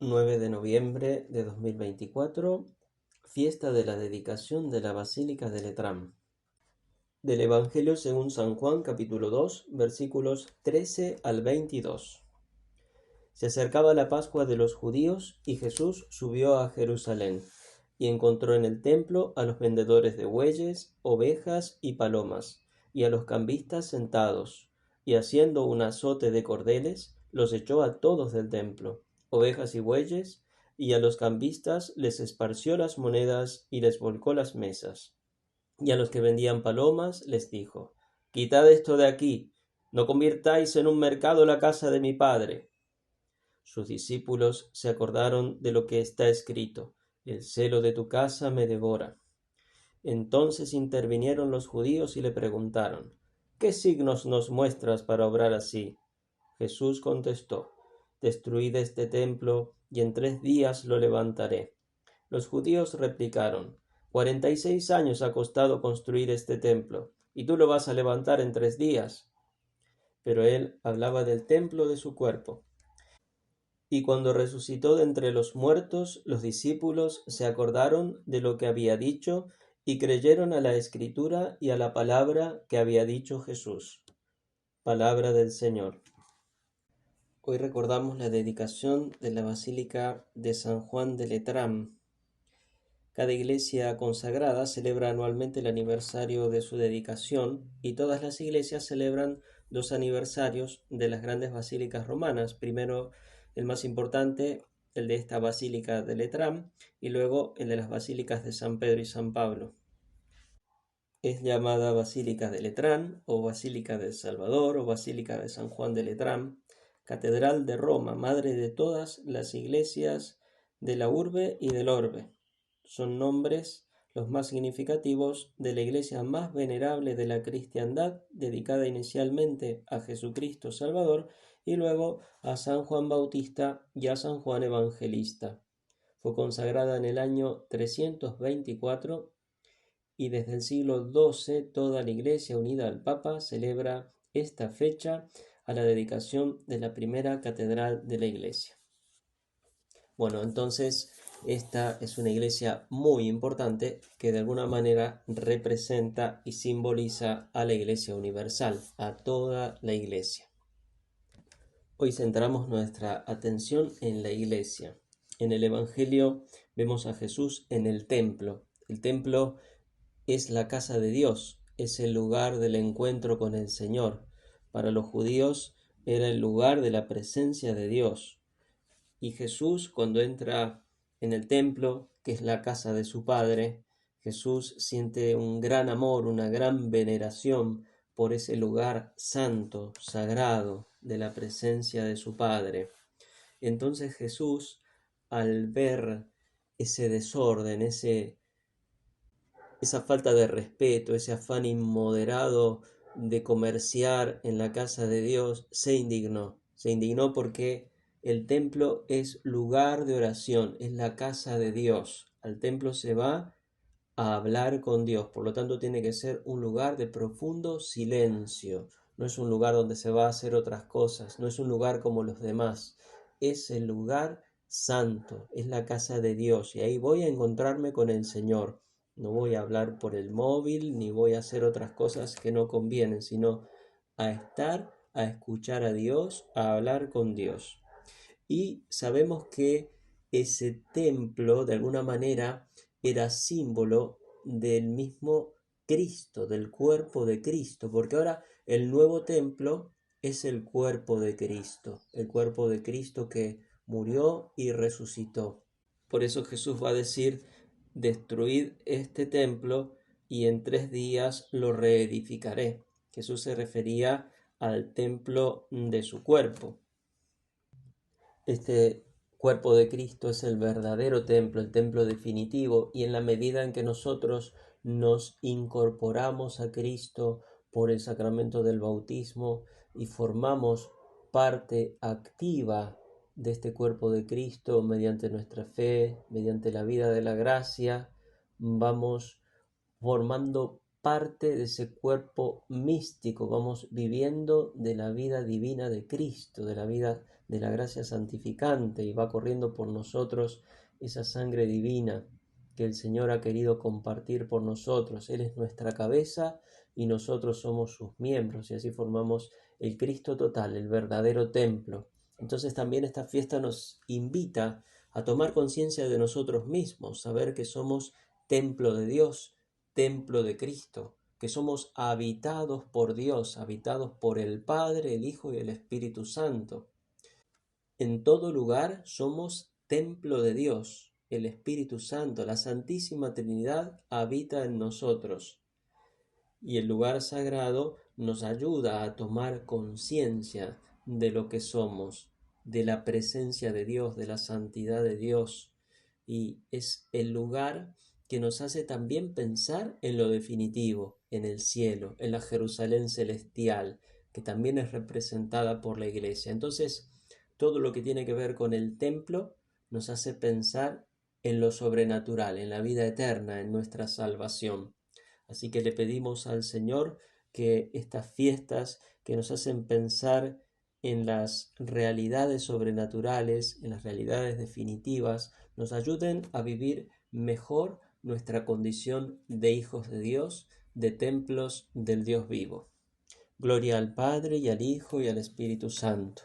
9 de noviembre de 2024, fiesta de la dedicación de la Basílica de Letrán. Del Evangelio según San Juan, capítulo 2, versículos 13 al 22. Se acercaba la Pascua de los judíos y Jesús subió a Jerusalén y encontró en el templo a los vendedores de bueyes, ovejas y palomas, y a los cambistas sentados, y haciendo un azote de cordeles, los echó a todos del templo, ovejas y bueyes, y a los cambistas les esparció las monedas y les volcó las mesas. Y a los que vendían palomas les dijo: Quitad esto de aquí, no convirtáis en un mercado la casa de mi Padre. Sus discípulos se acordaron de lo que está escrito: El celo de tu casa me devora. Entonces intervinieron los judíos y le preguntaron: ¿Qué signos nos muestras para obrar así? Jesús contestó: Destruid este templo, y en 3 días lo levantaré. Los judíos replicaron: 46 años ha costado construir este templo, ¿y tú lo vas a levantar en 3 días? Pero él hablaba del templo de su cuerpo. Y cuando resucitó de entre los muertos, los discípulos se acordaron de lo que había dicho y creyeron a la Escritura y a la palabra que había dicho Jesús. Palabra del Señor. Hoy recordamos la dedicación de la Basílica de San Juan de Letrán. Cada iglesia consagrada celebra anualmente el aniversario de su dedicación y todas las iglesias celebran 2 aniversarios de las grandes basílicas romanas. Primero, el más importante, el de esta Basílica de Letrán, y luego el de las basílicas de San Pedro y San Pablo. Es llamada Basílica de Letrán, o Basílica del Salvador, o Basílica de San Juan de Letrán, Catedral de Roma, madre de todas las iglesias de la urbe y del orbe. Son nombres los más significativos de la iglesia más venerable de la cristiandad, dedicada inicialmente a Jesucristo Salvador y luego a San Juan Bautista y a San Juan Evangelista. Fue consagrada en el año 324 y desde el siglo XII toda la Iglesia unida al Papa celebra esta fecha a la dedicación de la primera catedral de la Iglesia. Bueno, entonces esta es una iglesia muy importante que de alguna manera representa y simboliza a la Iglesia universal, a toda la Iglesia. Hoy centramos nuestra atención en la Iglesia. En el Evangelio vemos a Jesús en el templo. El templo es la casa de Dios, es el lugar del encuentro con el Señor. Para los judíos era el lugar de la presencia de Dios. Y Jesús, cuando entra en el templo, que es la casa de su Padre, Jesús siente un gran amor, una gran veneración por ese lugar santo, sagrado, de la presencia de su Padre. Entonces Jesús, al ver ese desorden, esa falta de respeto, ese afán inmoderado de comerciar en la casa de Dios, se indignó. Se indignó porque el templo es lugar de oración, es la casa de Dios. Al templo se va a hablar con Dios, por lo tanto tiene que ser un lugar de profundo silencio. No es un lugar donde se va a hacer otras cosas, no es un lugar como los demás. Es el lugar santo, es la casa de Dios y ahí voy a encontrarme con el Señor. No voy a hablar por el móvil ni voy a hacer otras cosas que no convienen, sino a estar, a escuchar a Dios, a hablar con Dios. Y sabemos que ese templo, de alguna manera, era símbolo del mismo Cristo, del cuerpo de Cristo, porque ahora el nuevo templo es el cuerpo de Cristo que murió y resucitó. Por eso Jesús va a decir: destruid este templo y en 3 días lo reedificaré. Jesús se refería al templo de su cuerpo. Este cuerpo de Cristo es el verdadero templo, el templo definitivo, y en la medida en que nosotros nos incorporamos a Cristo por el sacramento del bautismo y formamos parte activa de este cuerpo de Cristo mediante nuestra fe, mediante la vida de la gracia, vamos formando parte de ese cuerpo místico, vamos viviendo de la vida divina de Cristo, de la vida de la gracia santificante, y va corriendo por nosotros esa sangre divina que el Señor ha querido compartir por nosotros. Él es nuestra cabeza y nosotros somos sus miembros, y así formamos el Cristo total, el verdadero templo. Entonces también esta fiesta nos invita a tomar conciencia de nosotros mismos, saber que somos templo de Dios, templo de Cristo, que somos habitados por Dios, habitados por el Padre, el Hijo y el Espíritu Santo. En todo lugar somos templo de Dios. El Espíritu Santo, la Santísima Trinidad, habita en nosotros. Y el lugar sagrado nos ayuda a tomar conciencia de lo que somos, de la presencia de Dios, de la santidad de Dios. Y es el lugar que nos hace también pensar en lo definitivo, en el cielo, en la Jerusalén celestial, que también es representada por la Iglesia. Entonces, todo lo que tiene que ver con el templo nos hace pensar en lo sobrenatural, en la vida eterna, en nuestra salvación. Así que le pedimos al Señor que estas fiestas que nos hacen pensar en las realidades sobrenaturales, en las realidades definitivas, nos ayuden a vivir mejor nuestra condición de hijos de Dios, de templos del Dios vivo. Gloria al Padre y al Hijo y al Espíritu Santo.